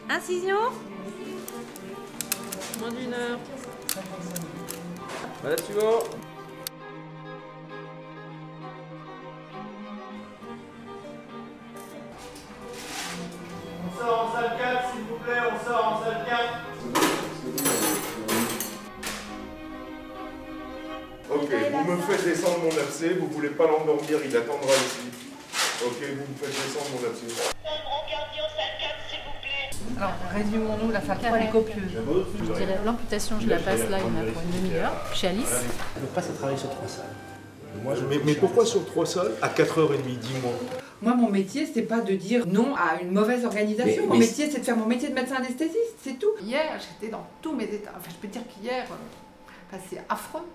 Incision. Moins d'une heure. Voilà, suivant. On sort en salle 4, s'il vous plaît, on sort en salle 4. Ok, vous me faites descendre mon abcès, vous voulez pas l'endormir, il attendra ici. Ok, vous me faites descendre mon abcès. Alors, résumons-nous, la salle 3 est copieuse. Je dirais l'amputation, je la passe là, il y en a pour une demi-heure. Chez Alice. Je passe à travailler sur 3 salles. Mais pourquoi sur 3 salles à 4h30, dis-moi? Moi, mon métier, c'est pas de dire non à une mauvaise organisation. Mon métier, c'est de faire mon métier de médecin anesthésiste, c'est tout. Hier, j'étais dans tous mes états. Enfin, je peux dire qu'hier, c'est affreux.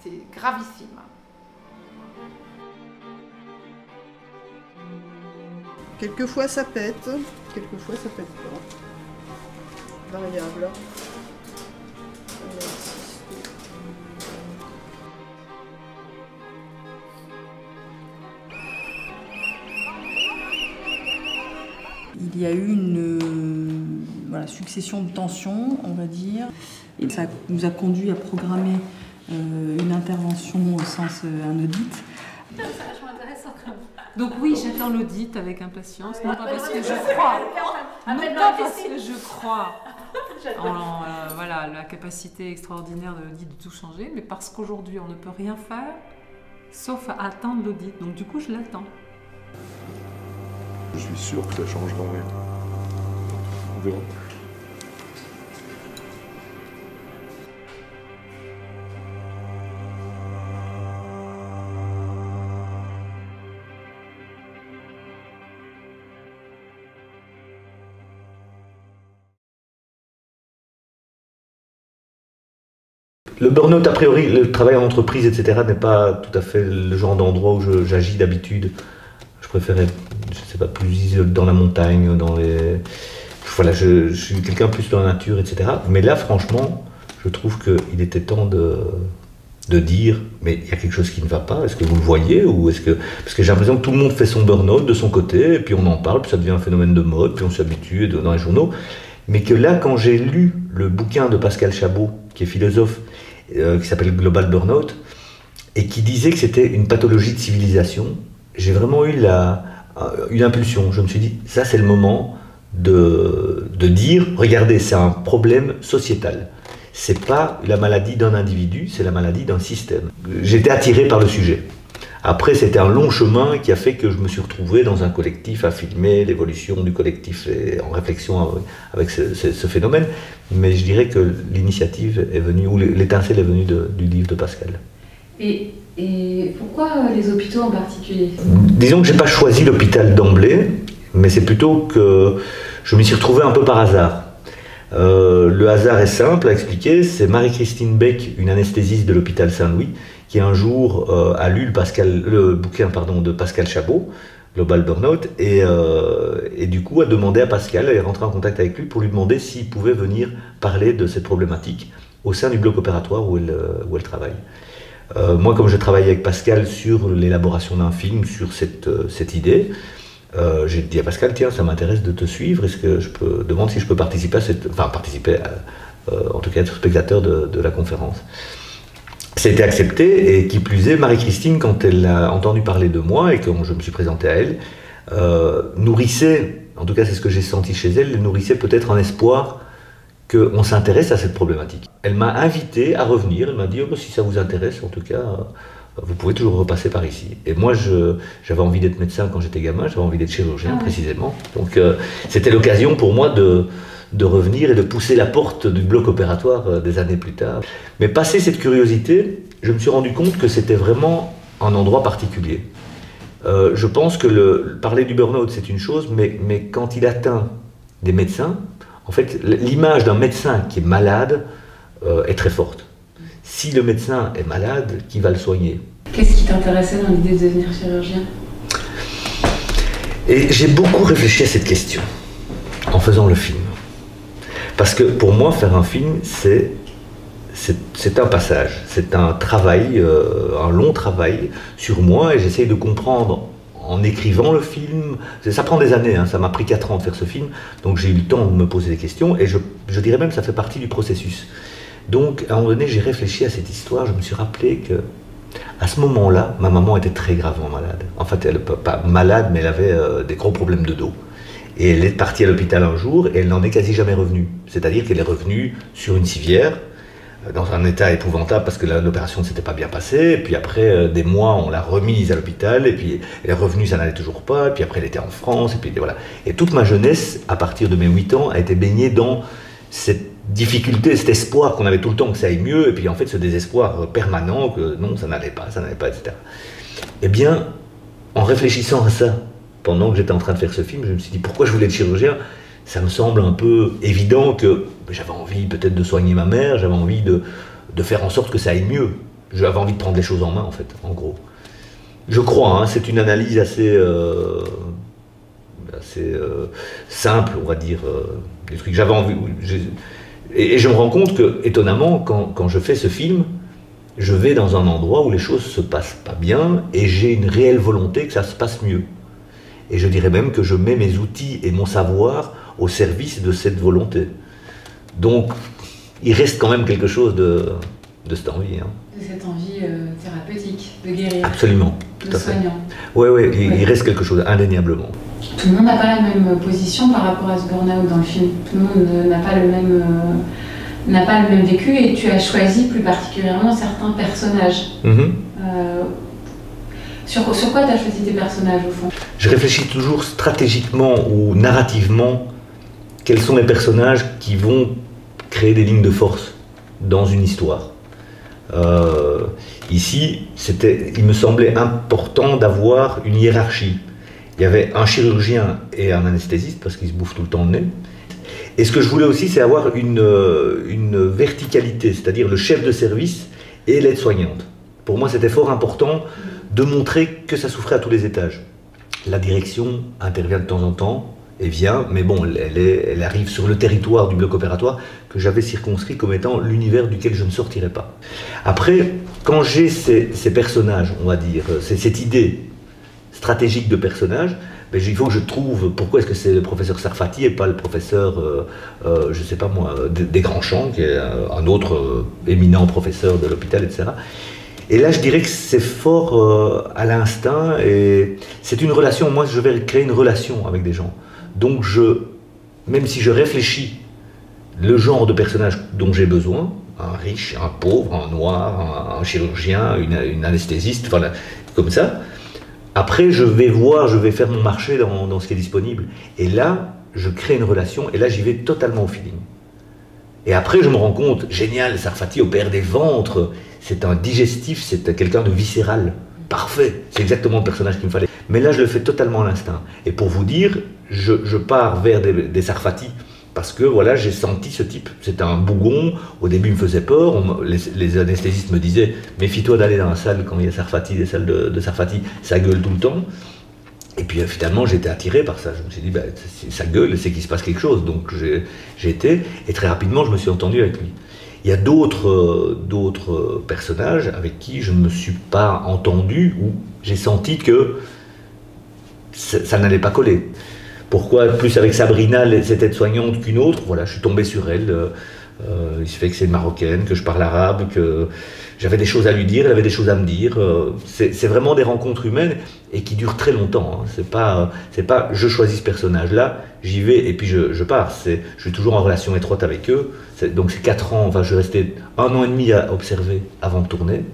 C'est gravissime. Quelquefois ça pète, quelquefois ça pète pas. Variable. Il y a eu une succession de tensions, on va dire, et ça nous a conduit à programmer une intervention au sens un audit. C'est vachement intéressant quand même. Donc oui, j'attends l'audit avec impatience, non pas parce que je crois, en voilà, la capacité extraordinaire de l'audit de tout changer, mais parce qu'aujourd'hui on ne peut rien faire sauf attendre l'audit. Donc du coup, je l'attends. Je suis sûr que ça changera rien. On verra. Le burn-out, a priori, le travail en entreprise, etc., n'est pas tout à fait le genre d'endroit où j'agis d'habitude. Je préférais, je sais pas, plus dans la montagne, dans les... Voilà, je suis quelqu'un plus dans la nature, etc. Mais là, franchement, je trouve qu'il était temps de dire, mais il y a quelque chose qui ne va pas, est-ce que vous le voyez ou est-ce que... Parce que j'ai l'impression que tout le monde fait son burn-out de son côté, et puis on en parle, puis ça devient un phénomène de mode, puis on s'habitue dans les journaux. Mais que là, quand j'ai lu le bouquin de Pascal Chabot, qui est philosophe, qui s'appelle Global Burnout, et qui disait que c'était une pathologie de civilisation, j'ai vraiment eu une impulsion. Je me suis dit, ça c'est le moment de dire, regardez, c'est un problème sociétal. C'est pas la maladie d'un individu, c'est la maladie d'un système. J'étais attiré par le sujet. Après, c'était un long chemin qui a fait que je me suis retrouvé dans un collectif à filmer l'évolution du collectif et en réflexion avec ce phénomène. Mais je dirais que l'initiative est venue, ou l'étincelle est venue du livre de Pascal. Et pourquoi les hôpitaux en particulier? Disons que je n'ai pas choisi l'hôpital d'emblée, mais c'est plutôt que je m'y suis retrouvé un peu par hasard. Le hasard est simple à expliquer, c'est Marie-Christine Beck, une anesthésiste de l'hôpital Saint-Louis, qui un jour a lu le bouquin de Pascal Chabot, Global Burnout, et du coup a demandé à Pascal, elle est rentrée en contact avec lui pour lui demander s'il pouvait venir parler de cette problématique au sein du bloc opératoire où elle travaille. Moi, comme je travaillais avec Pascal sur l'élaboration d'un film, sur cette idée, j'ai dit à Pascal, tiens, ça m'intéresse de te suivre, est-ce que je peux demander si je peux participer en tout cas être spectateur de la conférence. C'était accepté, et qui plus est, Marie-Christine, quand elle a entendu parler de moi et que je me suis présenté à elle, nourrissait, en tout cas c'est ce que j'ai senti chez elle, nourrissait peut-être un espoir qu'on s'intéresse à cette problématique. Elle m'a invité à revenir, elle m'a dit, oh, si ça vous intéresse, en tout cas, vous pouvez toujours repasser par ici. Et moi, j'avais envie d'être médecin quand j'étais gamin, j'avais envie d'être chirurgien précisément. Donc c'était l'occasion pour moi de revenir et de pousser la porte du bloc opératoire des années plus tard. Mais passé cette curiosité, je me suis rendu compte que c'était vraiment un endroit particulier. Je pense que parler du burn-out, c'est une chose, mais quand il atteint des médecins, en fait, l'image d'un médecin qui est malade est très forte. Si le médecin est malade, qui va le soigner? Qu'est-ce qui t'intéressait dans l'idée de devenir chirurgien? Et j'ai beaucoup réfléchi à cette question en faisant le film. Parce que pour moi, faire un film, c'est un passage, c'est un travail, un long travail sur moi, et j'essaye de comprendre en écrivant le film. Ça prend des années, hein, ça m'a pris 4 ans de faire ce film, donc j'ai eu le temps de me poser des questions, et je dirais même que ça fait partie du processus. Donc à un moment donné, j'ai réfléchi à cette histoire, je me suis rappelé que à ce moment-là, ma maman était très gravement malade. En fait, elle pas malade, mais elle avait des gros problèmes de dos. Et elle est partie à l'hôpital un jour, et elle n'en est quasi jamais revenue. C'est-à-dire qu'elle est revenue sur une civière, dans un état épouvantable parce que l'opération ne s'était pas bien passée, et puis après des mois on l'a remise à l'hôpital, et puis elle est revenue, ça n'allait toujours pas, et puis après elle était en France, et puis voilà. Et toute ma jeunesse, à partir de mes 8 ans, a été baignée dans cette difficulté, cet espoir qu'on avait tout le temps que ça aille mieux, et puis en fait ce désespoir permanent que non, ça n'allait pas, etc. Eh bien, en réfléchissant à ça, pendant que j'étais en train de faire ce film, je me suis dit pourquoi je voulais être chirurgien. Ça me semble un peu évident que j'avais envie peut-être de soigner ma mère, j'avais envie de faire en sorte que ça aille mieux. J'avais envie de prendre les choses en main, en fait, en gros. Je crois, hein, c'est une analyse assez simple, on va dire, des trucs. J'avais envie... Et je me rends compte que, étonnamment, quand je fais ce film, je vais dans un endroit où les choses se passent pas bien, et j'ai une réelle volonté que ça se passe mieux. Et je dirais même que je mets mes outils et mon savoir au service de cette volonté. Donc, il reste quand même quelque chose de cette envie. Hein. De cette envie thérapeutique, de guérir. Absolument, tout à fait. Soignant. Oui, il reste quelque chose, indéniablement. Tout le monde n'a pas la même position par rapport à ce burn-out dans le film. Tout le monde n'a pas le même vécu, et tu as choisi plus particulièrement certains personnages. Sur quoi tu as choisi tes personnages, au fond? Je réfléchis toujours stratégiquement ou narrativement quels sont les personnages qui vont créer des lignes de force dans une histoire. Ici, il me semblait important d'avoir une hiérarchie. Il y avait un chirurgien et un anesthésiste, parce qu'ils se bouffent tout le temps le nez. Et ce que je voulais aussi, c'est avoir une verticalité, c'est-à-dire le chef de service et l'aide-soignante. Pour moi, c'était fort important de montrer que ça souffrait à tous les étages. La direction intervient de temps en temps, et vient, mais bon, elle arrive sur le territoire du bloc opératoire que j'avais circonscrit comme étant l'univers duquel je ne sortirais pas. Après, quand j'ai ces personnages, on va dire, cette idée stratégique de personnage, ben, il faut que je trouve pourquoi est-ce que c'est le professeur Sarfati et pas le professeur, je ne sais pas moi, Desgrands-Champs, qui est un autre éminent professeur de l'hôpital, etc. Et là, je dirais que c'est fort à l'instinct, et c'est une relation. Moi, je vais créer une relation avec des gens. Donc, même si je réfléchis le genre de personnage dont j'ai besoin, un riche, un pauvre, un noir, un chirurgien, une anesthésiste, voilà, comme ça, après, je vais faire mon marché dans ce qui est disponible. Et là, je crée une relation, et là, j'y vais totalement au feeling. Et après, je me rends compte, génial, Sarfati opère des ventres, c'est un digestif, c'est quelqu'un de viscéral. Parfait, c'est exactement le personnage qu'il me fallait. Mais là, je le fais totalement à l'instinct. Et pour vous dire, je pars vers des Sarfati, parce que voilà, j'ai senti ce type. C'était un bougon, au début il me faisait peur, les anesthésistes me disaient « méfie-toi d'aller dans la salle quand il y a Sarfati, des salles de Sarfati, ça gueule tout le temps ». Et puis finalement, j'étais attiré par ça. Je me suis dit, bah, ça gueule, c'est qu'il se passe quelque chose. Donc j'ai été, et très rapidement, je me suis entendu avec lui. Il y a d'autres personnages avec qui je ne me suis pas entendu, où j'ai senti que ça n'allait pas coller. Pourquoi plus avec Sabrina, cette aide-soignante, qu'une autre? Voilà, je suis tombé sur elle. Il se fait que c'est une Marocaine, que je parle arabe, que j'avais des choses à lui dire, elle avait des choses à me dire. C'est vraiment des rencontres humaines et qui durent très longtemps. Hein. C'est pas je choisis ce personnage-là, j'y vais et puis je pars. Je suis toujours en relation étroite avec eux. Donc c'est 4 ans, enfin je restais 1 an et demi à observer avant de tourner,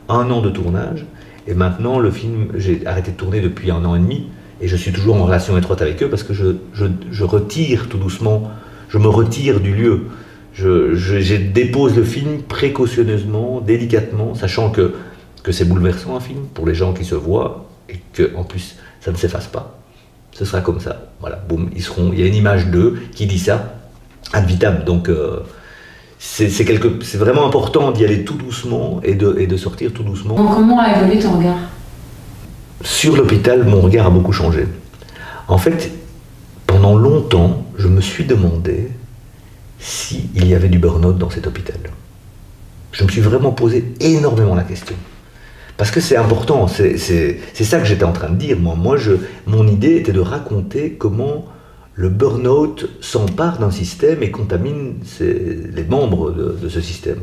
1 an de tournage, et maintenant le film, j'ai arrêté de tourner depuis 1 an et demi, et je suis toujours en relation étroite avec eux parce que je retire tout doucement, je me retire du lieu. Je dépose le film précautionneusement, délicatement, sachant que c'est bouleversant un film pour les gens qui se voient et qu'en plus ça ne s'efface pas. Ce sera comme ça. Voilà, boum, il y a une image d'eux qui dit ça, ad vitam. Donc c'est vraiment important d'y aller tout doucement et de sortir tout doucement. Comment a évolué ton regard? Sur l'hôpital, mon regard a beaucoup changé. En fait, pendant longtemps, je me suis demandé s'il y avait du burn-out dans cet hôpital. Je me suis vraiment posé énormément la question. Parce que c'est important, c'est ça que j'étais en train de dire. Mon idée était de raconter comment le burn-out s'empare d'un système et contamine les membres de ce système.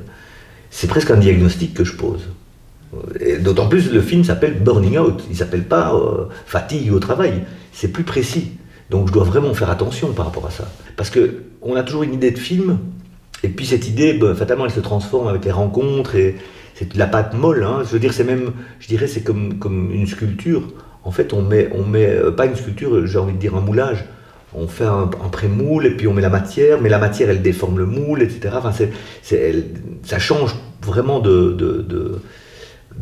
C'est presque un diagnostic que je pose. Et d'autant plus, le film s'appelle Burning Out, il ne s'appelle pas Fatigue au travail, c'est plus précis. Donc je dois vraiment faire attention par rapport à ça. Parce qu'on a toujours une idée de film, et puis cette idée, fatalement, elle se transforme avec les rencontres, et c'est de la pâte molle. Hein. Je veux dire, c'est comme une sculpture. En fait, on met pas une sculpture, j'ai envie de dire un moulage. On fait un pré-moule, et puis on met la matière, mais la matière, elle déforme le moule, etc. Enfin, ça change vraiment de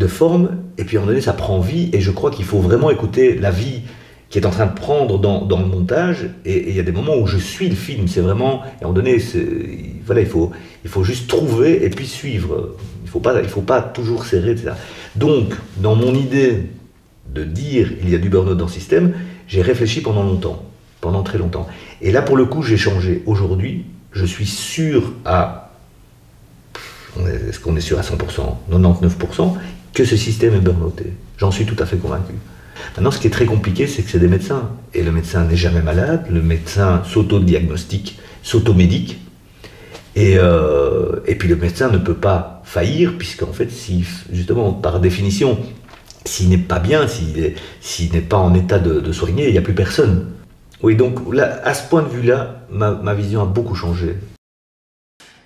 forme, et puis à un moment donné, ça prend vie, et je crois qu'il faut vraiment écouter la vie qui est en train de prendre dans le montage, et il y a des moments où je suis le film, c'est vraiment, et à un moment donné, voilà, il faut juste trouver, et puis suivre, il faut pas toujours serrer, etc. Donc, dans mon idée de dire il y a du burn-out dans le système, j'ai réfléchi pendant très longtemps, et là, pour le coup, j'ai changé. Aujourd'hui, je suis sûr est-ce qu'on est sûr à 100%, 99%, que ce système est burn-outé. J'en suis tout à fait convaincu. Maintenant, ce qui est très compliqué, c'est que c'est des médecins. Et le médecin n'est jamais malade, le médecin s'auto-diagnostique, s'auto-médique. Et puis le médecin ne peut pas faillir, puisqu'en fait, justement, par définition, s'il n'est pas bien, s'il n'est pas en état de soigner, il n'y a plus personne. Oui, donc là, à ce point de vue-là, ma vision a beaucoup changé.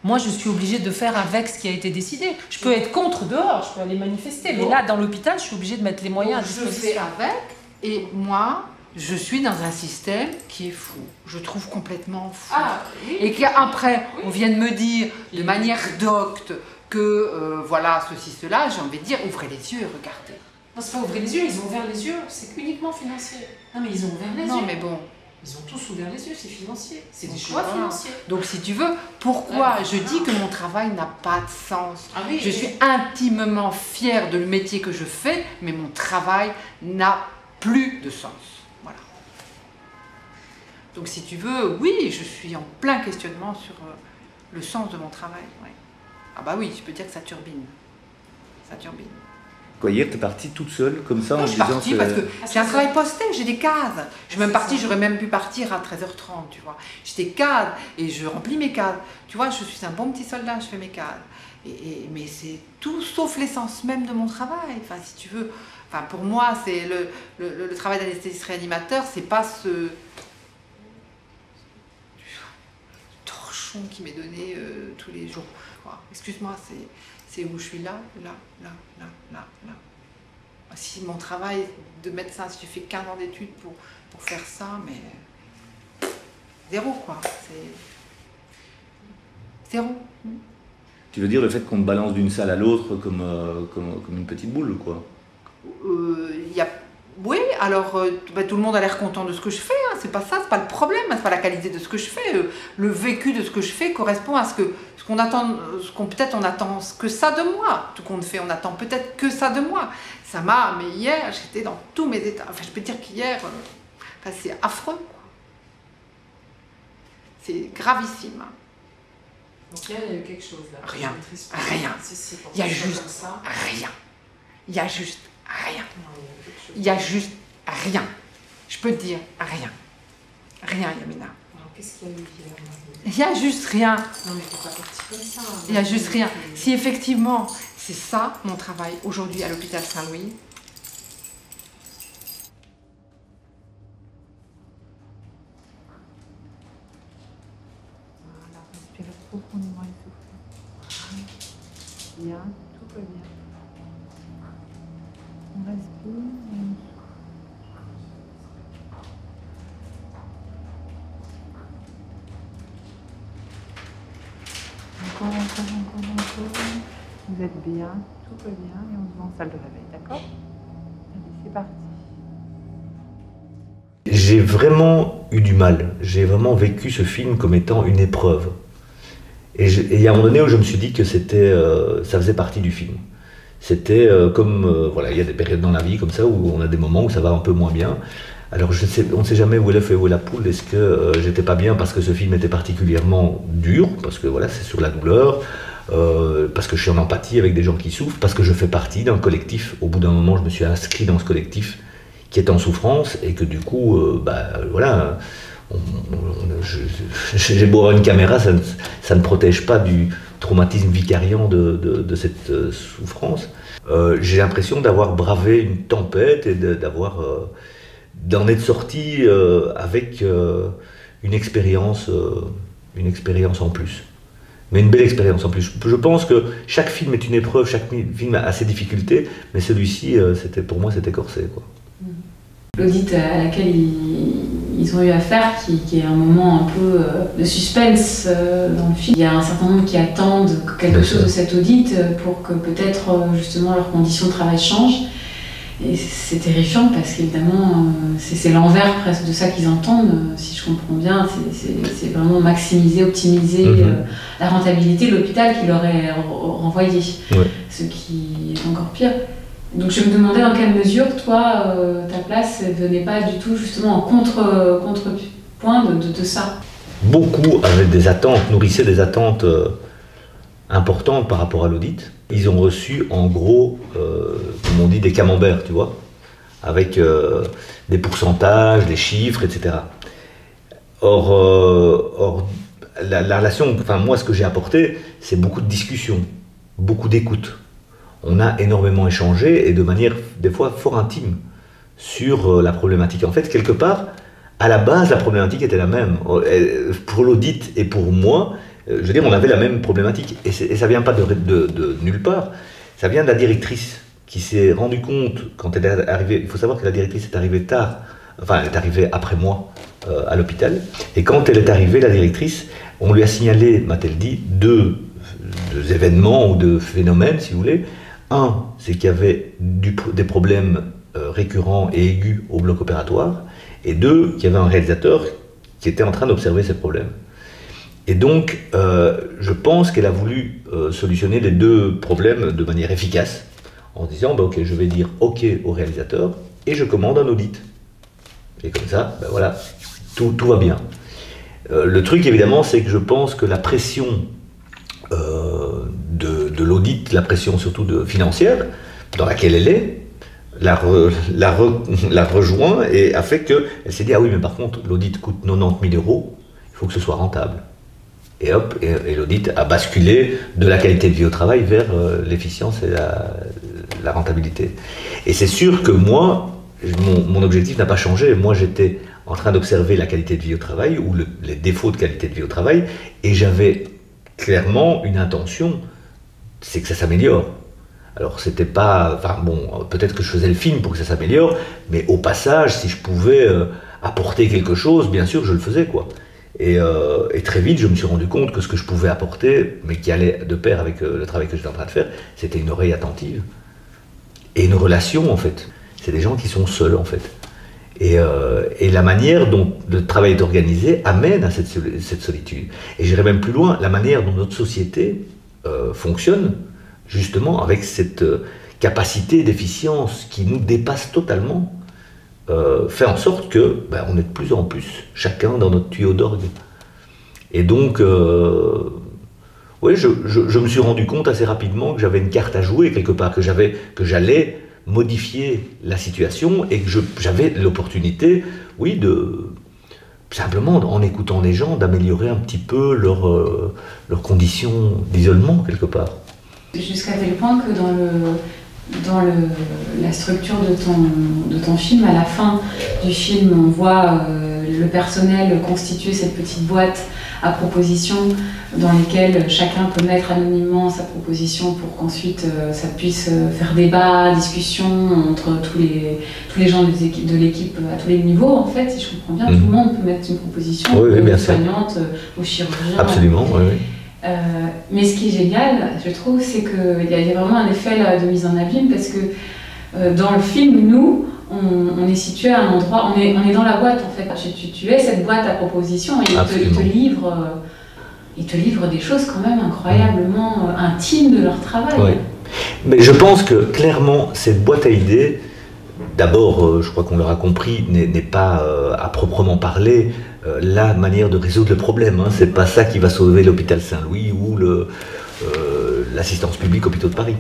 Moi, je suis obligée de faire avec ce qui a été décidé. Je peux être contre dehors, je peux aller manifester, mais là, dans l'hôpital, je suis obligée de mettre les moyens à disposition. Je fais avec, et moi, je suis dans un système qui est fou. Je trouve complètement fou. Ah, oui. Et qu'après, on vienne me dire de manière docte que voilà, ceci, cela, j'ai envie de dire, ouvrez les yeux, regardez. Non, c'est pas ouvrir les yeux, ils ont ouvert les yeux, c'est uniquement financier. Non, mais ils ont ouvert les yeux. Non, mais bon. Ils ont tous ouvert les yeux, c'est financier. C'est des choix financiers. Donc si tu veux, pourquoi je dis que mon travail n'a pas de sens? Oui, je suis intimement fière de le métier que je fais, mais mon travail n'a plus de sens. Voilà. Donc si tu veux, oui, je suis en plein questionnement sur le sens de mon travail. Ouais. Ah bah oui, je peux dire que ça turbine. Ça turbine. Quoi, hier, tu es partie toute seule, comme ça, non, en je suis disant... partie parce que c'est un travail posté, j'ai des cases. Je suis même partie, j'aurais même pu partir à 13h30, tu vois. J'étais cadre et je remplis mes cases. Tu vois, je suis un bon petit soldat, je fais mes cases. Mais c'est tout sauf l'essence même de mon travail. Enfin, si tu veux, enfin, pour moi, c'est le travail d'anesthésiste réanimateur, c'est pas ce torchon qui m'est donné tous les jours. Voilà. Excuse-moi, c'est où je suis là. Si mon travail de médecin, si tu fais 15 ans d'études pour faire ça, mais zéro quoi, c'est zéro. Tu veux dire le fait qu'on te balance d'une salle à l'autre comme une petite boule, quoi? Oui, alors tout le monde a l'air content de ce que je fais, hein, c'est pas ça, c'est pas le problème, c'est pas la qualité de ce que je fais. Le vécu de ce que je fais correspond à ce qu'on attend, peut-être on attend que ça de moi, tout compte fait, on attend peut-être que ça de moi. Ça m'a, mais hier, j'étais dans tous mes états, enfin je peux dire qu'hier, c'est affreux, quoi. C'est gravissime. Donc là, il y a eu quelque chose là. Rien. Il y a juste rien. Il y a juste rien. Il y a juste rien. Je peux te dire rien. Rien, Yamina. Qu'est-ce qu'il y a eu hier? Il y a juste rien. Non, mais il faut pas partir comme ça. Il y a juste rien. Si effectivement, c'est ça mon travail aujourd'hui à l'hôpital Saint-Louis. Voilà, respirez profondément et soufflez. Bien, tout va bien. On respire et on souffle. Encore. Vous êtes bien, tout va bien et on se va en salle de réveil, d'accord? Allez, c'est parti. J'ai vraiment eu du mal. J'ai vraiment vécu ce film comme étant une épreuve. Et il y a un moment donné où je me suis dit que ça faisait partie du film. C'était voilà, il y a des périodes dans la vie comme ça où on a des moments où ça va un peu moins bien. Alors on ne sait jamais où est l'œuf et où est la poule. Est-ce que j'étais pas bien parce que ce film était particulièrement dur, parce que voilà, c'est sur la douleur. parce que je suis en empathie avec des gens qui souffrent, parce que je fais partie d'un collectif. Au bout d'un moment, je me suis inscrit dans ce collectif qui est en souffrance, et que du coup, voilà, j'ai beau avoir une caméra, ça ne protège pas du traumatisme vicariant de cette souffrance. J'ai l'impression d'avoir bravé une tempête et d'en être sorti avec une expérience en plus. Mais une belle expérience en plus. Je pense que chaque film est une épreuve, chaque film a ses difficultés, mais celui-ci, pour moi, c'était corsé, quoi. L'audit à laquelle ils ont eu affaire, qui est un moment un peu de suspense dans le film. Il y a un certain nombre qui attendent quelque chose de cet audit pour que peut-être justement leurs conditions de travail changent. Et c'est terrifiant parce qu'évidemment, c'est l'envers presque de ça qu'ils entendent, si je comprends bien. C'est vraiment maximiser, optimiser la rentabilité de l'hôpital qui leur est renvoyé, ce qui est encore pire. Donc je me demandais dans quelle mesure, toi, ta place ne venait pas du tout justement en contrepoint de ça. Beaucoup avaient des attentes, nourrissaient des attentes importantes par rapport à l'audit. Ils ont reçu en gros, comme on dit, des camemberts, tu vois, avec des pourcentages, des chiffres, etc. Or la relation, enfin moi ce que j'ai apporté, c'est beaucoup de discussions, beaucoup d'écoute. On a énormément échangé, et de manière des fois fort intime, sur la problématique. En fait, quelque part, à la base, la problématique était la même. Pour l'audit et pour moi, je veux dire, on avait la même problématique. Et ça ne vient pas de nulle part. Ça vient de la directrice qui s'est rendue compte, quand elle est arrivée, il faut savoir que la directrice est arrivée tard, enfin elle est arrivée après moi à l'hôpital. Et quand elle est arrivée, la directrice, on lui a signalé, m'a-t-elle dit, deux événements ou deux phénomènes, si vous voulez. Un, c'est qu'il y avait des problèmes récurrents et aigus au bloc opératoire. Et deux, qu'il y avait un réalisateur qui était en train d'observer ces problèmes. Et donc, je pense qu'elle a voulu solutionner les deux problèmes de manière efficace, en disant, ok, je vais dire ok au réalisateur, et je commande un audit. Et comme ça, voilà, tout va bien. Le truc, évidemment, c'est que je pense que la pression de l'audit, la pression surtout financière, dans laquelle elle est, la rejoint et a fait qu'elle s'est dit, ah oui, mais par contre, l'audit coûte 90 000 €, il faut que ce soit rentable. Et hop, et l'audit a basculé de la qualité de vie au travail vers l'efficience et la rentabilité. Et c'est sûr que moi, mon objectif n'a pas changé. Moi, j'étais en train d'observer la qualité de vie au travail, ou les défauts de qualité de vie au travail, et j'avais clairement une intention, c'est que ça s'améliore. Alors c'était pas, enfin bon, peut-être que je faisais le film pour que ça s'améliore, mais au passage, si je pouvais apporter quelque chose, bien sûr, je le faisais, quoi. Et très vite, je me suis rendu compte que ce que je pouvais apporter, mais qui allait de pair avec le travail que j'étais en train de faire, c'était une oreille attentive. Et une relation, en fait. C'est des gens qui sont seuls, en fait. Et la manière dont le travail est organisé amène à cette solitude. Et j'irai même plus loin, la manière dont notre société fonctionne, justement, avec cette capacité d'efficience qui nous dépasse totalement, fait en sorte que on est de plus en plus chacun dans notre tuyau d'orgue. Et donc, oui, je me suis rendu compte assez rapidement que j'avais une carte à jouer quelque part, que j'allais modifier la situation, et que j'avais l'opportunité, oui, simplement en écoutant les gens, d'améliorer un petit peu leurs conditions d'isolement quelque part. Jusqu'à tel point que dans la structure de ton film, à la fin du film, on voit le personnel constituer cette petite boîte à propositions dans lesquelles chacun peut mettre anonymement sa proposition pour qu'ensuite ça puisse faire débat, discussion entre tous les gens de l'équipe à tous les niveaux, en fait, si je comprends bien. Tout le monde peut mettre une proposition, aux soignantes, aux chirurgiens. Absolument, oui. Mais ce qui est génial, je trouve, c'est qu'il y a vraiment un effet de mise en abîme, parce que dans le film, nous, on est situé à un endroit, on est dans la boîte, en fait. Tu es cette boîte à propositions, et ils te livrent des choses quand même incroyablement intimes de leur travail. Oui. Mais je pense que clairement, cette boîte à idées, d'abord, je crois qu'on l'aura compris, n'est pas à proprement parler la manière de résoudre le problème. Hein. C'est pas ça qui va sauver l'hôpital Saint-Louis ou l'assistance publique Hôpitaux de Paris.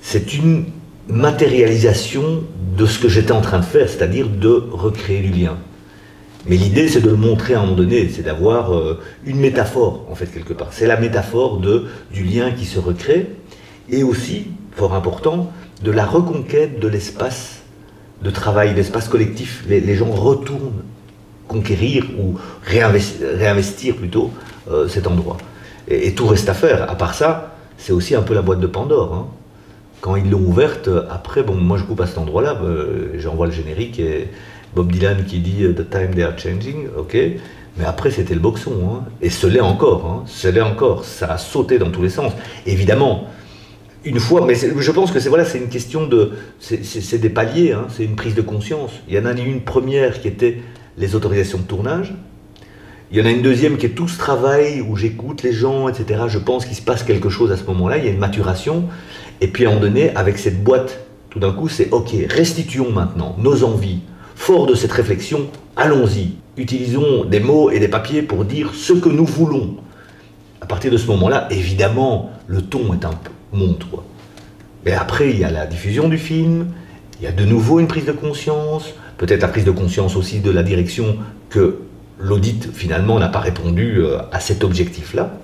C'est une matérialisation de ce que j'étais en train de faire, c'est-à-dire de recréer du lien. Mais l'idée, c'est de le montrer à un moment donné, c'est d'avoir une métaphore, en fait, quelque part. C'est la métaphore du lien qui se recrée, et aussi, fort important, de la reconquête de l'espace de travail, l'espace collectif. Les gens retournent conquérir ou réinvestir plutôt cet endroit. Et tout reste à faire. À part ça, c'est aussi un peu la boîte de Pandore. Hein. Quand ils l'ont ouverte, après, bon, moi je coupe à cet endroit-là, j'envoie le générique et Bob Dylan qui dit « The time they are changing », ok. Mais après, c'était le boxon. Hein. Et ce l'est encore. Hein. Ce l'est encore. Ça a sauté dans tous les sens. Évidemment, une fois, mais je pense que c'est voilà, c'est une question de... C'est des paliers, hein, c'est une prise de conscience. Il y en a une première qui était les autorisations de tournage. Il y en a une deuxième qui est tout ce travail où j'écoute les gens, etc. Je pense qu'il se passe quelque chose à ce moment-là, il y a une maturation. Et puis à un moment donné, avec cette boîte, tout d'un coup, c'est ok, restituons maintenant nos envies. Fort de cette réflexion, allons-y. Utilisons des mots et des papiers pour dire ce que nous voulons. À partir de ce moment-là, évidemment, le ton est un peu monte, quoi. Mais après, il y a la diffusion du film, il y a de nouveau une prise de conscience, peut-être la prise de conscience aussi de la direction que l'audit, finalement, n'a pas répondu à cet objectif-là,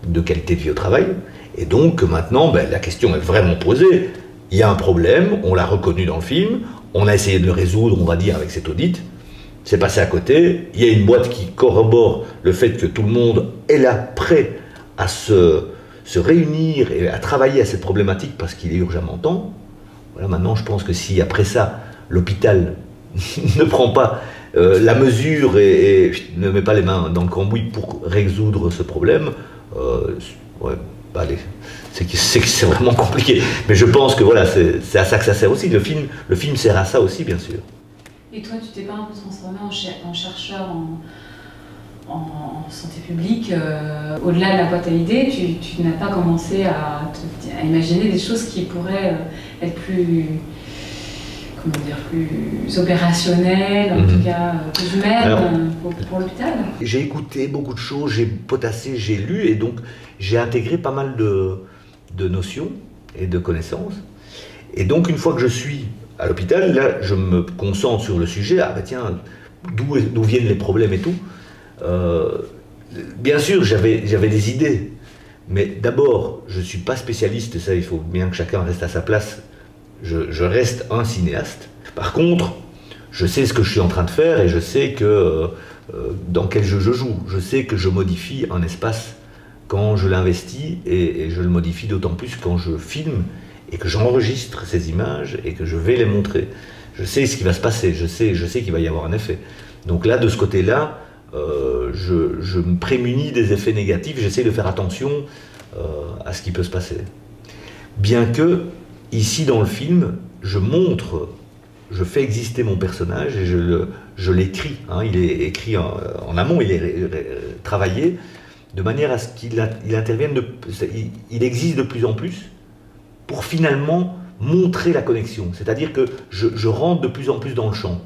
de qualité de vie au travail. Et donc, maintenant, la question est vraiment posée. Il y a un problème, on l'a reconnu dans le film, on a essayé de le résoudre, on va dire, avec cet audit. C'est passé à côté. Il y a une boîte qui corrobore le fait que tout le monde est là, prêt à se réunir et à travailler à cette problématique parce qu'il est urgemment temps. Voilà, maintenant, je pense que si après ça, l'hôpital ne prend pas la mesure et ne met pas les mains dans le cambouis pour résoudre ce problème, ouais, allez, c'est vraiment compliqué. Mais je pense que voilà, c'est à ça que ça sert aussi. Le film sert à ça aussi, bien sûr. Et toi, tu t'es pas un peu transformé en chercheur en santé publique, au-delà de la boîte à idées, tu n'as pas commencé à imaginer des choses qui pourraient être plus, comment dire, plus opérationnelles, en tout cas plus humaines pour l'hôpital? J'ai écouté beaucoup de choses, j'ai potassé, j'ai lu, et donc j'ai intégré pas mal de notions et de connaissances. Et donc une fois que je suis à l'hôpital, là je me concentre sur le sujet, ah bah tiens, d'où viennent les problèmes et tout. Bien sûr, j'avais des idées, mais d'abord, je ne suis pas spécialiste, et ça, il faut bien que chacun reste à sa place. Je reste un cinéaste. Par contre, je sais ce que je suis en train de faire et je sais que dans quel jeu je joue. Je sais que je modifie un espace quand je l'investis et je le modifie d'autant plus quand je filme et que j'enregistre ces images et que je vais les montrer. Je sais ce qui va se passer, je sais qu'il va y avoir un effet. Donc là, de ce côté-là, je me prémunis des effets négatifs, j'essaie de faire attention à ce qui peut se passer. Bien que, ici dans le film, je fais exister mon personnage et je l'écris. Hein, il est écrit en amont, il est travaillé de manière à ce qu'il intervienne, il existe de plus en plus pour finalement montrer la connexion. C'est-à-dire que je rentre de plus en plus dans le champ.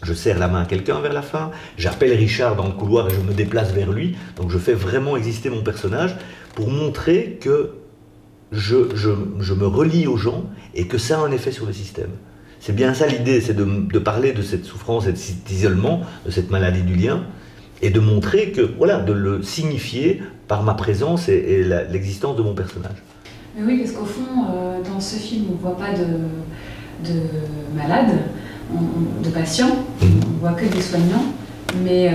Je serre la main à quelqu'un vers la fin, j'appelle Richard dans le couloir et je me déplace vers lui. Donc je fais vraiment exister mon personnage pour montrer que je me relie aux gens et que ça a un effet sur le système. C'est bien ça l'idée, c'est de parler de cette souffrance et de cet isolement, de cette maladie du lien, et de montrer que, voilà, de le signifier par ma présence et l'existence de mon personnage. Mais oui, parce qu'au fond, dans ce film, on ne voit pas de malades, de patients, on ne voit que des soignants, mais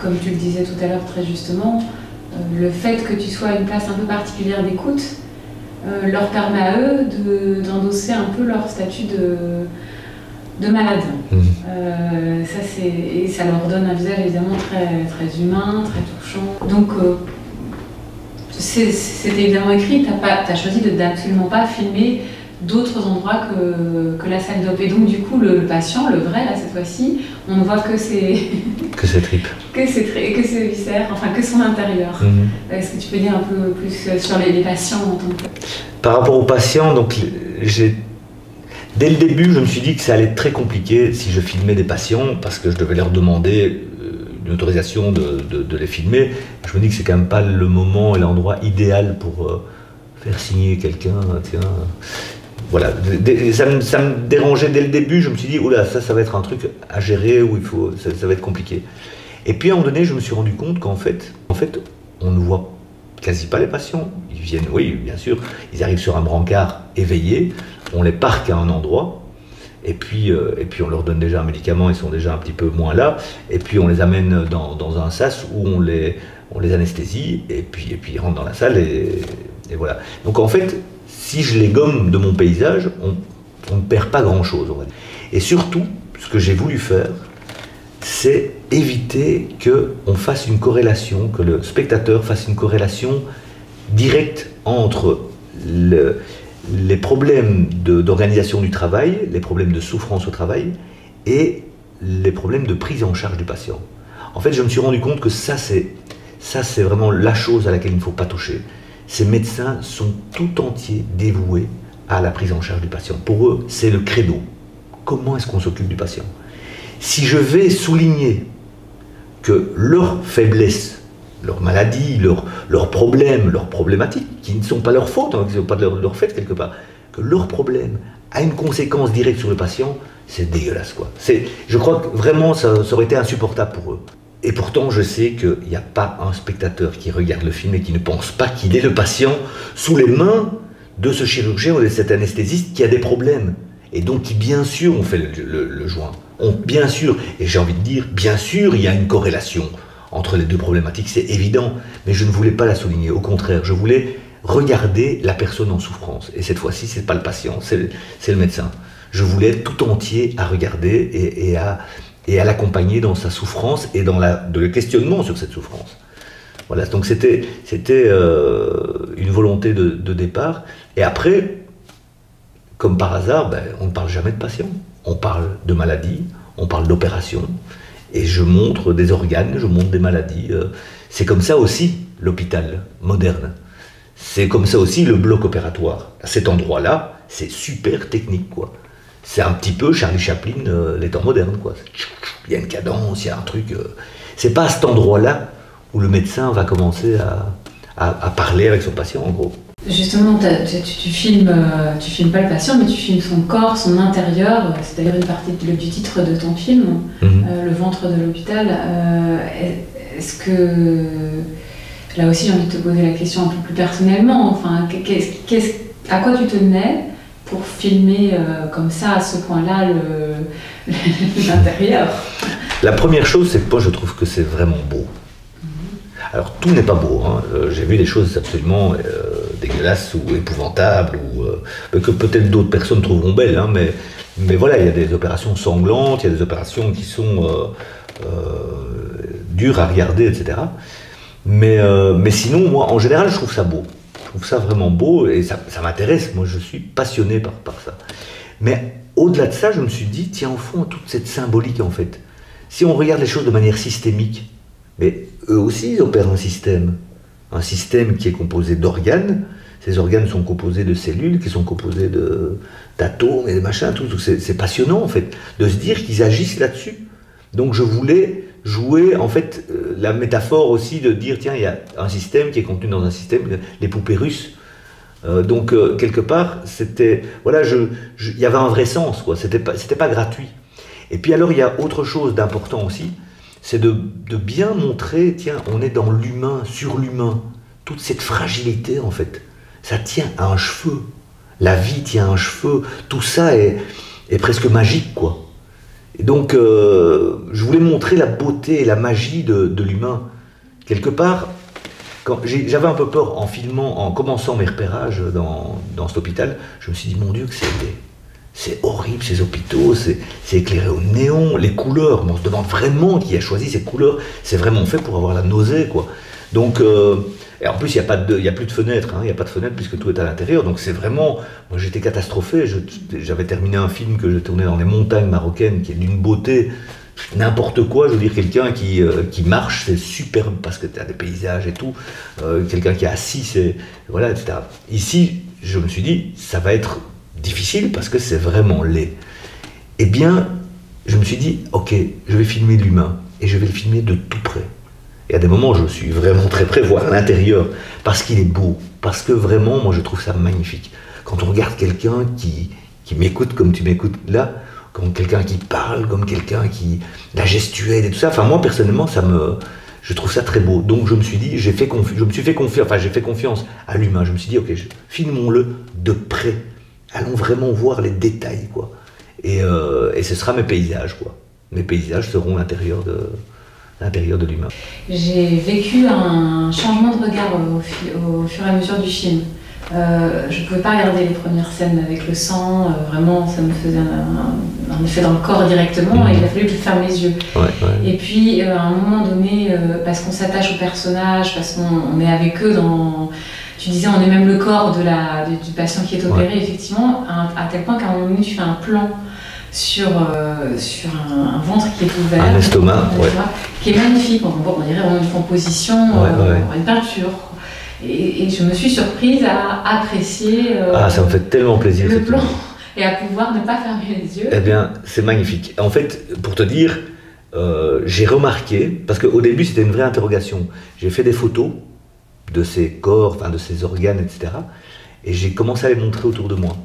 comme tu le disais tout à l'heure très justement, le fait que tu sois à une place un peu particulière d'écoute leur permet à eux d'endosser un peu leur statut de malade. Et ça leur donne un visage évidemment très, très humain, très touchant. Donc c'était évidemment écrit, tu as choisi d'absolument pas filmer d'autres endroits que la salle d'op. Et donc du coup le patient, le vrai là cette fois-ci, on ne voit que ses tripes, que ses viscères, enfin que son intérieur. Est-ce que tu peux dire un peu plus sur les patients en tant que... Par rapport aux patients, donc dès le début je me suis dit que ça allait être très compliqué si je filmais des patients parce que je devais leur demander une autorisation de les filmer. Je me dis que c'est quand même pas le moment et l'endroit idéal faire signer quelqu'un, tiens. Voilà, ça me dérangeait dès le début, je me suis dit, oula, ça va être un truc à gérer, où ça va être compliqué. Et puis à un moment donné, je me suis rendu compte qu'en fait, on ne voit quasi pas les patients. Ils viennent, oui, bien sûr, ils arrivent sur un brancard éveillés, on les parque à un endroit, et puis on leur donne déjà un médicament, ils sont déjà un petit peu moins là, et puis on les amène dans un sas où on les anesthésie, et puis ils rentrent dans la salle, et voilà. Donc en fait, si je les gomme de mon paysage, on ne perd pas grand-chose, on va dire. Et surtout, ce que j'ai voulu faire, c'est éviter qu'on fasse une corrélation, que le spectateur fasse une corrélation directe entre les problèmes d'organisation du travail, les problèmes de souffrance au travail et les problèmes de prise en charge du patient. En fait, je me suis rendu compte que ça c'est vraiment la chose à laquelle il ne faut pas toucher. Ces médecins sont tout entiers dévoués à la prise en charge du patient. Pour eux, c'est le credo. Comment est-ce qu'on s'occupe du patient? Si je vais souligner que leurs faiblesses, leurs maladies, leurs problèmes, leurs problématiques, qui ne sont pas leur faute, qui ne sont pas de leur fait quelque part, que leur problème a une conséquence directe sur le patient, c'est dégueulasse, quoi. Je crois que vraiment ça aurait été insupportable pour eux. Et pourtant, je sais qu'il n'y a pas un spectateur qui regarde le film et qui ne pense pas qu'il est le patient sous les mains de ce chirurgien ou de cet anesthésiste qui a des problèmes. Et donc qui, bien sûr, ont fait le joint. Bien sûr, et j'ai envie de dire, bien sûr, il y a une corrélation entre les deux problématiques, c'est évident. Mais je ne voulais pas la souligner. Au contraire, je voulais regarder la personne en souffrance. Et cette fois-ci, ce n'est pas le patient, c'est le médecin. Je voulais être tout entier à regarder et à l'accompagner dans sa souffrance et dans le questionnement sur cette souffrance. Voilà, donc c'était une volonté de départ. Et après, comme par hasard, on ne parle jamais de patient. On parle de maladies, on parle d'opérations, et je montre des organes, je montre des maladies. C'est comme ça aussi l'hôpital moderne. C'est comme ça aussi le bloc opératoire. À cet endroit-là, c'est super technique, quoi. C'est un petit peu Charlie Chaplin, les temps modernes, quoi. Il y a une cadence, il y a un truc. C'est pas à cet endroit-là où le médecin va commencer à parler avec son patient, en gros. Justement, tu filmes pas le patient, mais tu filmes son corps, son intérieur. C'est d'ailleurs une partie du titre de ton film, le ventre de l'hôpital. Est-ce que là aussi, j'ai envie de te poser la question un peu plus personnellement. Enfin, à quoi tu tenais pour filmer comme ça, à ce point-là, l'intérieur? La première chose, c'est que moi, je trouve que c'est vraiment beau. Alors, tout n'est pas beau. Hein. J'ai vu des choses absolument dégueulasses ou épouvantables, ou que peut-être d'autres personnes trouveront belles. Hein, mais voilà, il y a des opérations sanglantes, il y a des opérations qui sont dures à regarder, etc. Mais sinon, moi, en général, je trouve ça beau. Je trouve ça vraiment beau et ça m'intéresse. Moi, je suis passionné par ça. Mais au-delà de ça, je me suis dit, tiens, au fond, toute cette symbolique, en fait, si on regarde les choses de manière systémique, mais eux aussi, ils opèrent un système qui est composé d'organes. Ces organes sont composés de cellules, qui sont composés d'atomes et de machins, tout. C'est passionnant, en fait, de se dire qu'ils agissent là-dessus. Donc, je voulais jouer, en fait, la métaphore aussi de dire, tiens, il y a un système qui est contenu dans un système, les poupées russes. Donc, quelque part, c'était, voilà, il y avait un vrai sens, quoi. C'était pas gratuit. Et puis alors, il y a autre chose d'important aussi, c'est de bien montrer, tiens, on est dans l'humain, sur l'humain. Toute cette fragilité, en fait, ça tient à un cheveu. La vie tient à un cheveu. Tout ça est presque magique, quoi. Et donc, je voulais montrer la beauté et la magie de l'humain. Quelque part, j'avais un peu peur en filmant, en commençant mes repérages dans cet hôpital, je me suis dit, mon Dieu, que c'est horrible ces hôpitaux, c'est éclairé au néon, les couleurs, on se demande vraiment qui a choisi ces couleurs, c'est vraiment fait pour avoir la nausée, quoi. Donc, et en plus il n'y a plus de fenêtres, il n'y a pas de fenêtres puisque tout est à l'intérieur, donc c'est vraiment, moi j'étais catastrophé, j'avais terminé un film que je tournais dans les montagnes marocaines qui est d'une beauté, n'importe quoi, je veux dire quelqu'un qui marche, c'est superbe parce que tu as des paysages et tout, quelqu'un qui est assis, c'est, voilà, etc. Ici, je me suis dit, ça va être difficile parce que c'est vraiment laid. Eh bien, je me suis dit, ok, je vais filmer l'humain et je vais le filmer de tout près. Et à des moments, je suis vraiment très près, voir à l'intérieur, parce qu'il est beau, parce que vraiment, moi, je trouve ça magnifique. Quand on regarde quelqu'un qui m'écoute comme tu m'écoutes là, comme quelqu'un qui parle, comme quelqu'un qui... la gestuelle et tout ça, enfin, moi, personnellement, je trouve ça très beau. Donc, je me suis dit, j'ai fait confiance à l'humain. Je me suis dit, ok, filmons-le de près. Allons vraiment voir les détails, quoi. Et ce sera mes paysages, quoi. Mes paysages seront l'intérieur de l'humain. J'ai vécu un changement de regard au fur et à mesure du film. Je ne pouvais pas regarder les premières scènes avec le sang, vraiment ça me faisait un effet dans le corps directement et il a fallu que je ferme les yeux. Et puis à un moment donné, parce qu'on s'attache aux personnages, parce qu'on est avec eux dans... Tu disais on est même le corps du patient qui est opéré, effectivement, à tel point qu'à un moment donné tu fais un plan sur un ventre qui est ouvert, un estomac, qui est magnifique, on dirait vraiment une composition, une peinture. Et je me suis surprise à apprécier ça me fait tellement plaisir, le plan et à pouvoir ne pas fermer les yeux. Eh bien, c'est magnifique. En fait, pour te dire, j'ai remarqué, parce qu'au début c'était une vraie interrogation, j'ai fait des photos de ces corps, enfin de ces organes, etc. Et j'ai commencé à les montrer autour de moi.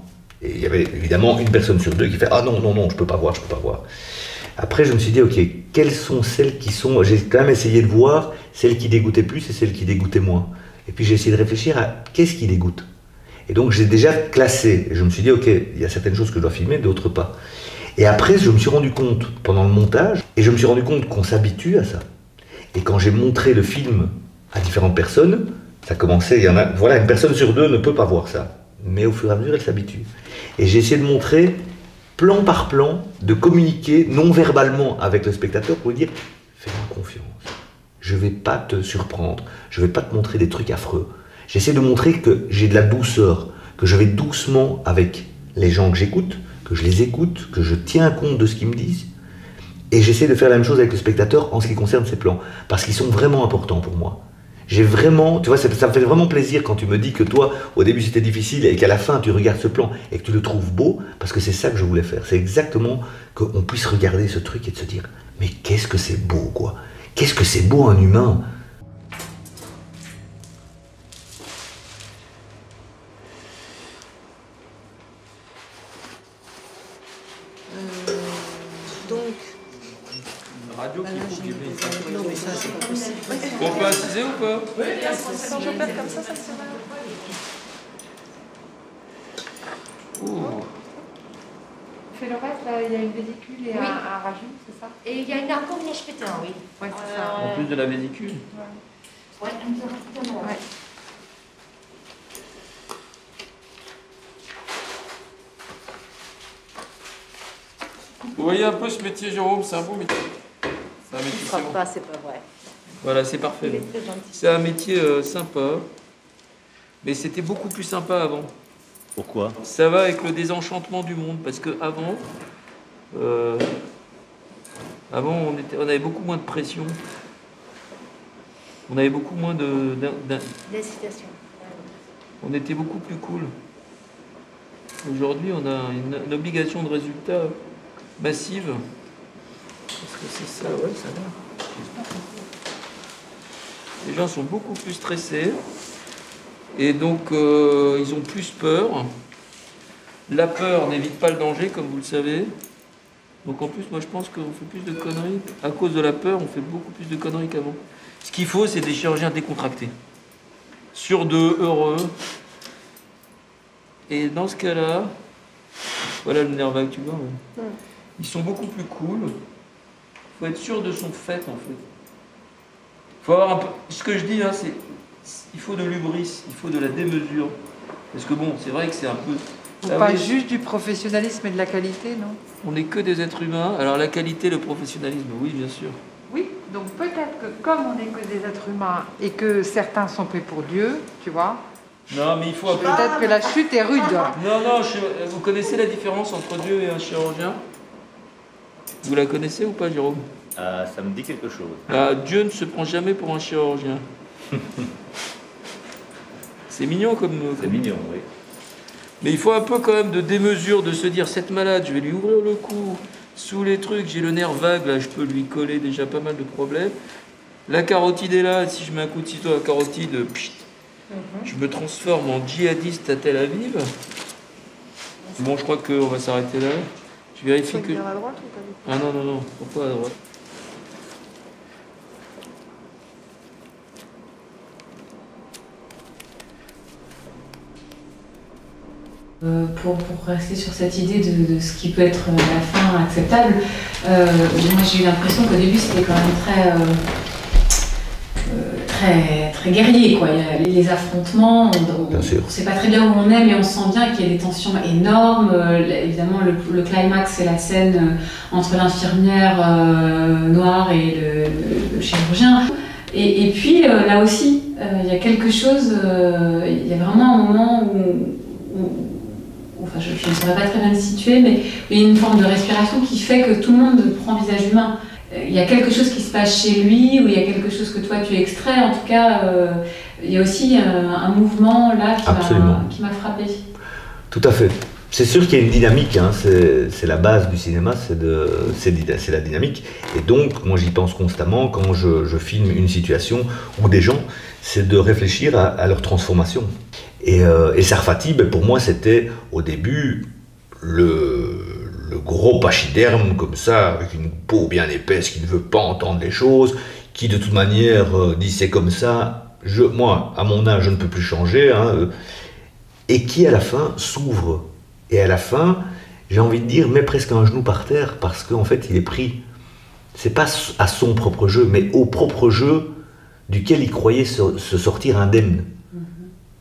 Et il y avait évidemment une personne sur deux qui fait « Ah non, non, non, je peux pas voir, je peux pas voir ». Après, je me suis dit « Ok, quelles sont celles qui sont… » J'ai quand même essayé de voir celles qui dégoûtaient plus et celles qui dégoûtaient moins. Et puis j'ai essayé de réfléchir à qu'est-ce qui dégoûte. Et donc j'ai déjà classé. Et je me suis dit, ok, il y a certaines choses que je dois filmer, d'autres pas. Et après, je me suis rendu compte, pendant le montage, et je me suis rendu compte qu'on s'habitue à ça. Et quand j'ai montré le film à différentes personnes, ça commençait, il y en a, voilà, une personne sur deux ne peut pas voir ça. Mais au fur et à mesure, elle s'habitue. Et j'ai essayé de montrer, plan par plan, de communiquer non-verbalement avec le spectateur pour lui dire, fais-moi confiance. Je ne vais pas te surprendre, je ne vais pas te montrer des trucs affreux. J'essaie de montrer que j'ai de la douceur, que je vais doucement avec les gens que j'écoute, que je les écoute, que je tiens compte de ce qu'ils me disent. Et j'essaie de faire la même chose avec le spectateur en ce qui concerne ces plans, parce qu'ils sont vraiment importants pour moi. J'ai vraiment, tu vois, ça me fait vraiment plaisir quand tu me dis que toi, au début c'était difficile et qu'à la fin tu regardes ce plan et que tu le trouves beau, parce que c'est ça que je voulais faire. C'est exactement qu'on puisse regarder ce truc et de se dire, mais qu'est-ce que c'est beau, quoi. Qu'est-ce que c'est beau un humain? Donc... Une radio qui faut qu'il y ait... Non mais ça c'est pas possible. On peut inciser ou pas? Oui, quand je perds comme ça se met. Fais le reste, là, il y a une vésicule et un rajout, c'est ça? Et il y a une arcombe pétain, oui. Ouais, c'est ça. En plus de la vésicule. Ouais, un peu rapidement. Ouais. Vous voyez un peu ce métier, Jérôme, c'est un beau métier. C'est un métier, Je ne pas, c'est pas vrai. Voilà, c'est parfait. Il est très gentil. C'est un métier sympa, mais c'était beaucoup plus sympa avant. Pourquoi? Ça va avec le désenchantement du monde, parce que avant on avait beaucoup moins de pression. On avait beaucoup moins D'incitation. on était beaucoup plus cool. Aujourd'hui, on a une obligation de résultat massive. Est-ce que c'est ça? Ouais, ça va. Les gens sont beaucoup plus stressés. Et donc, ils ont plus peur. La peur n'évite pas le danger, comme vous le savez. Donc en plus, moi je pense qu'on fait plus de conneries. À cause de la peur, on fait beaucoup plus de conneries qu'avant. Ce qu'il faut, c'est des chirurgiens décontractés. Sur deux, heureux. Et dans ce cas-là, voilà le nerf vague, tu vois. Ouais. Ils sont beaucoup plus cool. Il faut être sûr de son fait, en fait. Il faut avoir un peu... Ce que je dis là, c'est... Il faut de l'hubris, il faut de la démesure. Parce que bon, c'est vrai que c'est un peu... Pas juste du professionnalisme et de la qualité, non? On n'est que des êtres humains. Alors la qualité, le professionnalisme, oui, bien sûr. Oui, donc peut-être que comme on n'est que des êtres humains et que certains sont faits pour Dieu, tu vois, non, mais il faut... peut-être que la chute est rude. Non, non, vous connaissez la différence entre Dieu et un chirurgien? Vous la connaissez ou pas, Jérôme? Ça me dit quelque chose. Dieu ne se prend jamais pour un chirurgien. C'est mignon comme... C'est mignon, oui. Mais il faut un peu quand même de démesure, de se dire, cette malade, je vais lui ouvrir le cou, sous les trucs, j'ai le nerf vague, là, je peux lui coller déjà pas mal de problèmes. La carotide est là, si je mets un coup de ciseau à la carotide, je me transforme en djihadiste à Tel Aviv. Bon, je crois qu'on va s'arrêter là. Je vérifie que... à droite ou pas? Ah non, non, non, pourquoi à droite? Pour rester sur cette idée de ce qui peut être à la fin acceptable, moi j'ai eu l'impression qu'au début c'était quand même très guerrier, quoi. Il y a les affrontements, on ne sait pas très bien où on est, mais on sent bien qu'il y a des tensions énormes. Évidemment, le climax, c'est la scène entre l'infirmière noire et le chirurgien. Et puis là aussi, il y a quelque chose, il y a vraiment un moment où enfin, je ne saurais pas très bien le situer, mais il y a une forme de respiration qui fait que tout le monde prend visage humain. Il y a quelque chose qui se passe chez lui, ou il y a quelque chose que toi tu extrais. En tout cas, il y a aussi un mouvement là qui m'a frappé. Tout à fait. C'est sûr qu'il y a une dynamique, hein. C'est la base du cinéma, c'est la dynamique. Et donc, moi j'y pense constamment quand je filme une situation ou des gens, c'est de réfléchir à leur transformation. Et Sarfati, ben, pour moi, c'était au début le gros pachyderme comme ça, avec une peau bien épaisse, qui ne veut pas entendre les choses, qui de toute manière dit c'est comme ça, moi, à mon âge, je ne peux plus changer, hein, et qui à la fin s'ouvre. Et à la fin, j'ai envie de dire, met presque un genou par terre, parce qu'en fait, il est pris, c'est pas à son propre jeu, mais au propre jeu duquel il croyait se sortir indemne.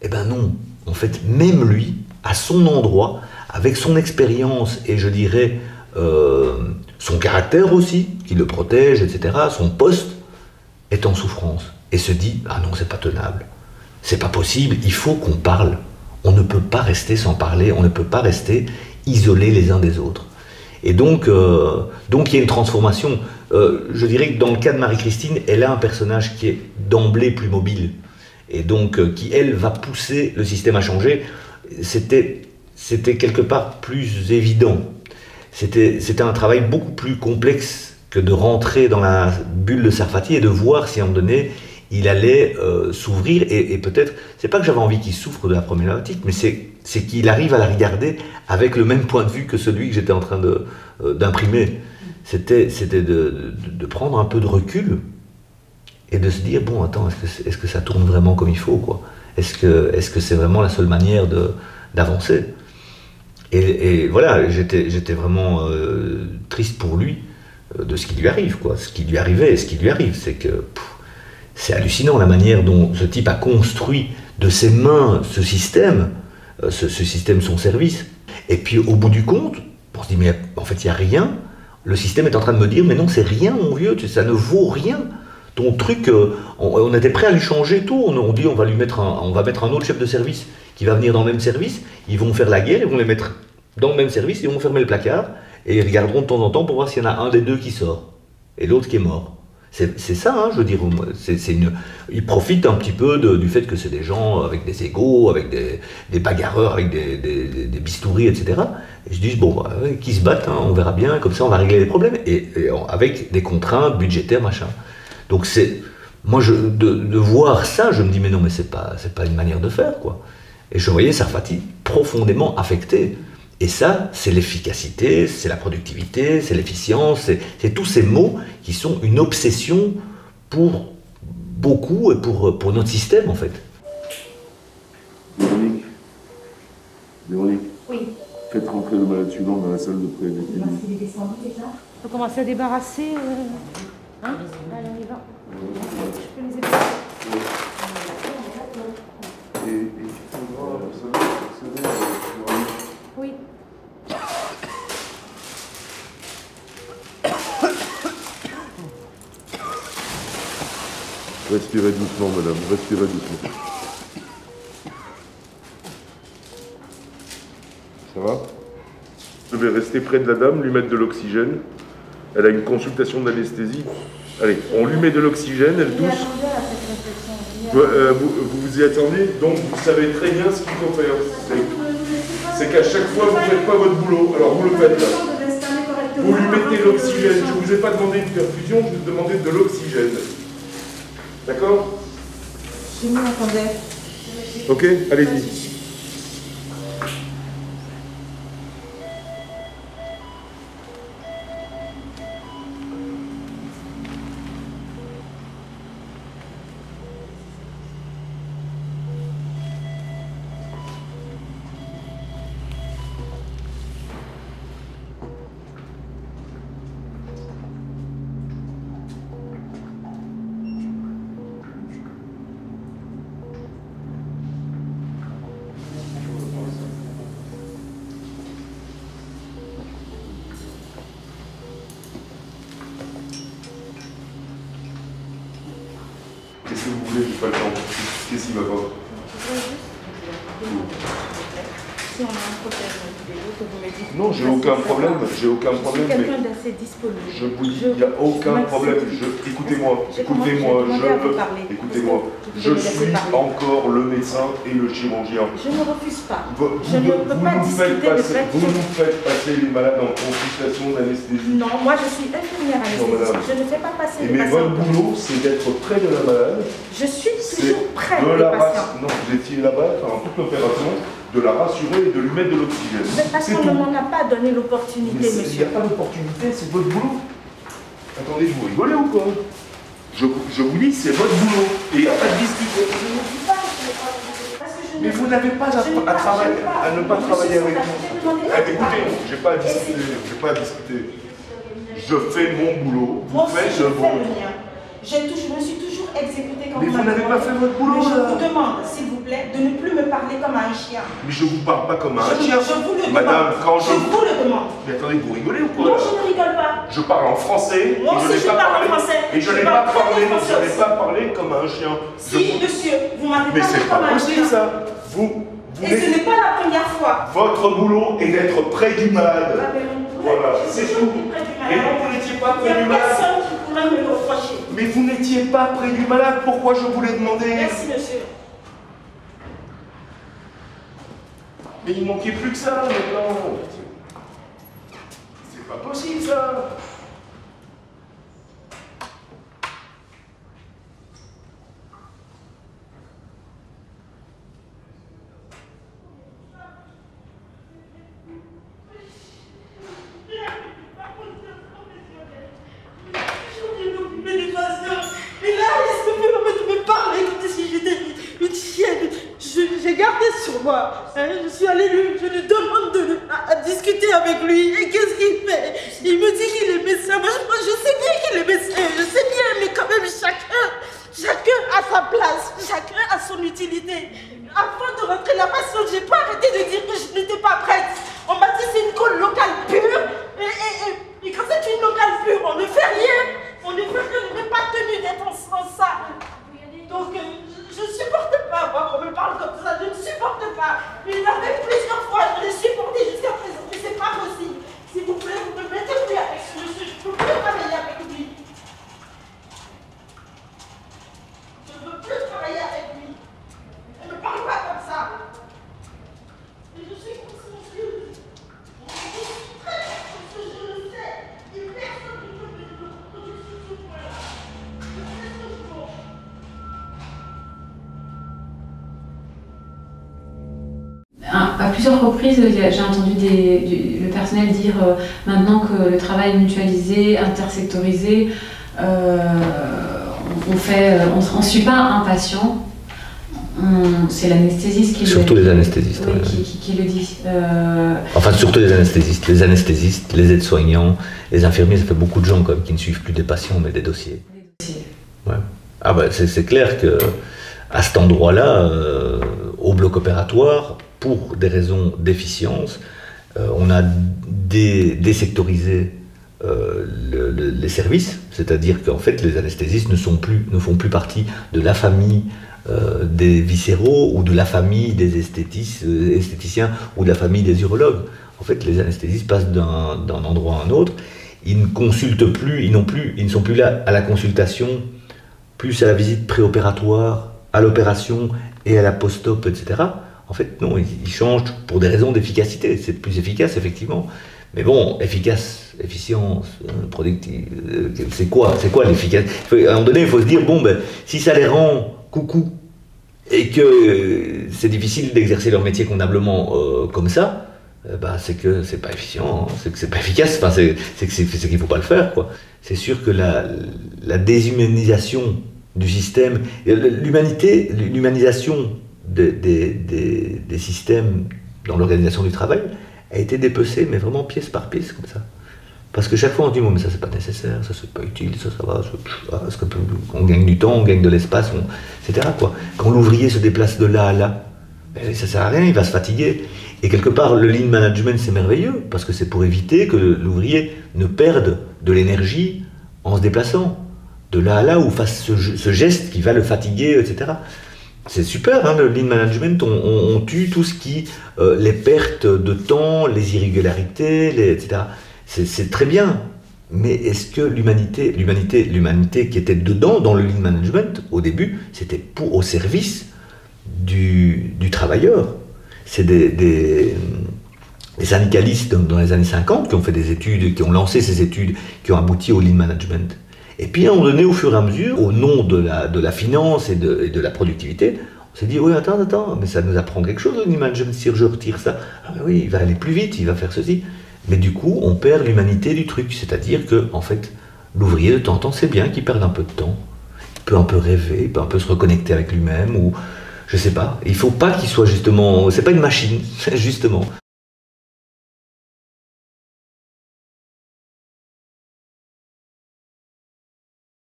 Eh ben non, en fait, même lui, à son endroit, avec son expérience et je dirais son caractère aussi, qui le protège, etc., son poste, est en souffrance et se dit « Ah non, c'est pas tenable, c'est pas possible, il faut qu'on parle, on ne peut pas rester sans parler, on ne peut pas rester isolés les uns des autres. » Et donc il y a une transformation. Je dirais que dans le cas de Marie-Christine, elle a un personnage qui est d'emblée plus mobile, et donc qui, elle, va pousser le système à changer. C'était quelque part plus évident. C'était un travail beaucoup plus complexe que de rentrer dans la bulle de Sarfati et de voir si à un moment donné, il allait s'ouvrir. Et peut-être, c'est pas que j'avais envie qu'il souffre de la problématique, mais c'est qu'il arrive à la regarder avec le même point de vue que celui que j'étais en train d'imprimer. C'était de prendre un peu de recul et de se dire, bon, attends, est-ce que ça tourne vraiment comme il faut, quoi? Est-ce que c'est vraiment la seule manière d'avancer? Et voilà, j'étais vraiment triste pour lui de ce qui lui arrive, quoi. Ce qui lui arrivait et ce qui lui arrive, c'est que c'est hallucinant la manière dont ce type a construit de ses mains ce système, son service. Et puis au bout du compte, on se dit, mais en fait, il n'y a rien. Le système est en train de me dire, mais non, c'est rien, mon vieux, ça ne vaut rien. Ton truc, on était prêt à lui changer tout. On dit, on va mettre un autre chef de service qui va venir dans le même service. Ils vont faire la guerre, ils vont les mettre dans le même service, ils vont fermer le placard et ils regarderont de temps en temps pour voir s'il y en a un des deux qui sort et l'autre qui est mort. C'est ça, hein, je veux dire. Ils profitent un petit peu du fait que c'est des gens avec des égos, avec des bagarreurs, avec des bistouris, etc. Et je dis, bon, qui se battent, hein, on verra bien, comme ça on va régler les problèmes, et avec des contraintes budgétaires, machin. Donc moi, de voir ça, je me dis, mais non, mais c'est pas une manière de faire, quoi. Et je voyais Sarfati profondément affecté. Et ça, c'est l'efficacité, c'est la productivité, c'est l'efficience, c'est tous ces mots qui sont une obsession pour beaucoup et pour notre système, en fait. Véronique, oui. Faites rentrer le malade suivant dans la salle de pré. On peut commencer à débarrasser. Hein? Allez, on y va. Je peux les aider. Oui. Respirez doucement, madame, respirez doucement. Ça va? Je vais rester près de la dame, lui mettre de l'oxygène. Elle a une consultation d'anesthésie. Allez, on lui met de l'oxygène, elle tousse. Vous vous y attendez, donc vous savez très bien ce qu'il faut faire. C'est qu'à chaque fois, vous ne faites pas votre boulot. Alors vous le faites là. Vous lui mettez l'oxygène. Je ne vous ai pas demandé une perfusion, je vous ai demandé de l'oxygène. D'accord? Je m'y attendais. Ok, allez-y. Qu'est-ce que vous voulez? J'ai pas le temps. Qu'est-ce qui va pas? Si on a un problème, que vous me dites. Non, j'ai aucun problème. J'ai aucun problème. Je suis quelqu'un d'assez disponible. Je vous dis, il n'y a aucun problème. Écoutez-moi, écoutez-moi, écoutez-moi. Je suis encore le médecin et le chirurgien. Je ne refuse pas. Vous nous faites passer les malades en consultation d'anesthésie. Non, moi je suis infirmière anesthésiste. Je ne fais pas passer les patients. Mais votre boulot, c'est d'être près de la malade. Je suis toujours près des patients. Non, vous étiez là-bas pendant toute l'opération, de la rassurer et de lui mettre de l'oxygène. Mais parce qu'on ne m'en a pas donné l'opportunité, monsieur. Il n'y a pas d'opportunité, c'est votre boulot. Attendez, vous rigolez ou quoi? Je vous dis, c'est votre boulot. Et il n'y a pas de discussion. Mais vous n'avez pas à ne pas travailler avec nous. Écoutez, je n'ai pas à discuter. Je fais mon boulot, vous faites le vôtre. Je me suis toujours exécutée comme mais vous n'avez pas fait votre boulot. Mais je vous demande, s'il vous plaît, de ne plus me parler comme un chien. Mais je ne vous parle pas comme un chien. Je vous le Madame, demande. quand je vous le demande. Mais attendez, vous rigolez ou quoi? Non, je ne rigole pas. Je parle en français. Moi aussi, je parle en français. Et je n'ai pas parlé comme un chien. Si, monsieur, vous m'avez parlé comme un chien. Mais c'est pas possible, ça. Et ce n'est pas la première fois. Votre boulot est d'être près du malade. Voilà, c'est tout. Et non, vous n'étiez pas près du malade. Personne qui pourrait me le reprocher. Mais vous n'étiez pas près du malade, pourquoi je vous l'ai demandé? Merci, monsieur. Mais il manquait plus que ça, maintenant. C'est pas possible, ça. Sur moi. Je suis allée lui, je lui demande à discuter avec lui. Et qu'est-ce qu'il fait? Il me dit qu'il est médecin. Moi, je sais bien qu'il est médecin. Je sais bien, mais quand même, chacun a sa place. Chacun a son utilité. Avant de rentrer là-bas, j'ai pas arrêté de dire que je n'étais pas prête. On m'a dit c'est une colle locale pure. Et quand c'est une locale pure, on ne fait rien. On ne n'est pas tenu d'être en ça. Donc, je ne supporte pas, moi, qu'on me parle comme ça, je ne supporte pas. Il l'a fait plusieurs fois, je l'ai supporté jusqu'à présent, mais c'est pas possible. S'il vous plaît, vous ne me mettez plus avec ce monsieur, je ne peux plus travailler avec lui. Je ne veux plus travailler avec lui. Ne me parle pas comme ça. Et je suis consciencieuse. Je suis très consciencieuse, je le sais. Et personne ne peut me dire que je suis ce point-là. Je sais ce que je veux. À plusieurs reprises, j'ai entendu le personnel dire maintenant que le travail est mutualisé, intersectorisé, on ne suit pas un patient, c'est l'anesthésiste qui surtout le dit. Les anesthésistes. Oui, ouais. qui le dit. Enfin, surtout les anesthésistes, les aides-soignants, les infirmiers, ça fait beaucoup de gens quand même qui ne suivent plus des patients mais des dossiers. Ouais. Ah bah, c'est clair que à cet endroit-là, au bloc opératoire, pour des raisons d'efficience, on a désectorisé les services, c'est-à-dire qu'en fait les anesthésistes ne font plus partie de la famille des viscéraux ou de la famille des esthéticiens ou de la famille des urologues. En fait, les anesthésistes passent d'un endroit à un autre, ils ne consultent plus, ils ne sont plus là à la consultation, plus à la visite préopératoire, à l'opération et à la post-op, etc. En fait, non, ils changent pour des raisons d'efficacité. C'est plus efficace, effectivement. Mais bon, efficace, efficience, productive, c'est quoi l'efficace? À un moment donné, il faut se dire, bon, ben, si ça les rend coucou, et que c'est difficile d'exercer leur métier convenablement comme ça, c'est que c'est pas efficient, c'est que c'est pas efficace, enfin, c'est qu'il faut pas le faire, quoi. C'est sûr que la déshumanisation du système, l'humanisation des systèmes dans l'organisation du travail a été dépecée, mais vraiment pièce par pièce, comme ça. Parce que chaque fois on dit, bon, mais ça c'est pas nécessaire, ça c'est pas utile, ça va, parce qu'on gagne du temps, on gagne de l'espace, etc., quoi. Quand l'ouvrier se déplace de là à là, ça sert à rien, il va se fatiguer. Et quelque part, le lean management, c'est merveilleux, parce que c'est pour éviter que l'ouvrier ne perde de l'énergie en se déplaçant de là à là, ou fasse ce geste qui va le fatiguer, etc. C'est super, hein, le lean management, on tue tout ce qui... les pertes de temps, les irrégularités, etc. C'est très bien, mais est-ce que l'humanité qui était dedans, dans le lean management, au début, c'était au service du travailleur? C'est des syndicalistes dans les années 50 qui ont fait des études, qui ont lancé ces études, qui ont abouti au lean management. Et puis à un moment donné, au fur et à mesure, au nom de la finance et de la productivité, on s'est dit, oui, attends, mais ça nous apprend quelque chose, le lean management, si je retire ça. Ah ben oui, il va aller plus vite, il va faire ceci. Mais du coup, on perd l'humanité du truc, c'est-à-dire que, en fait, l'ouvrier, de temps en temps, c'est bien qu'il perde un peu de temps. Il peut un peu rêver, il peut un peu se reconnecter avec lui-même, ou je sais pas. Il faut pas qu'il soit justement... C'est pas une machine, justement.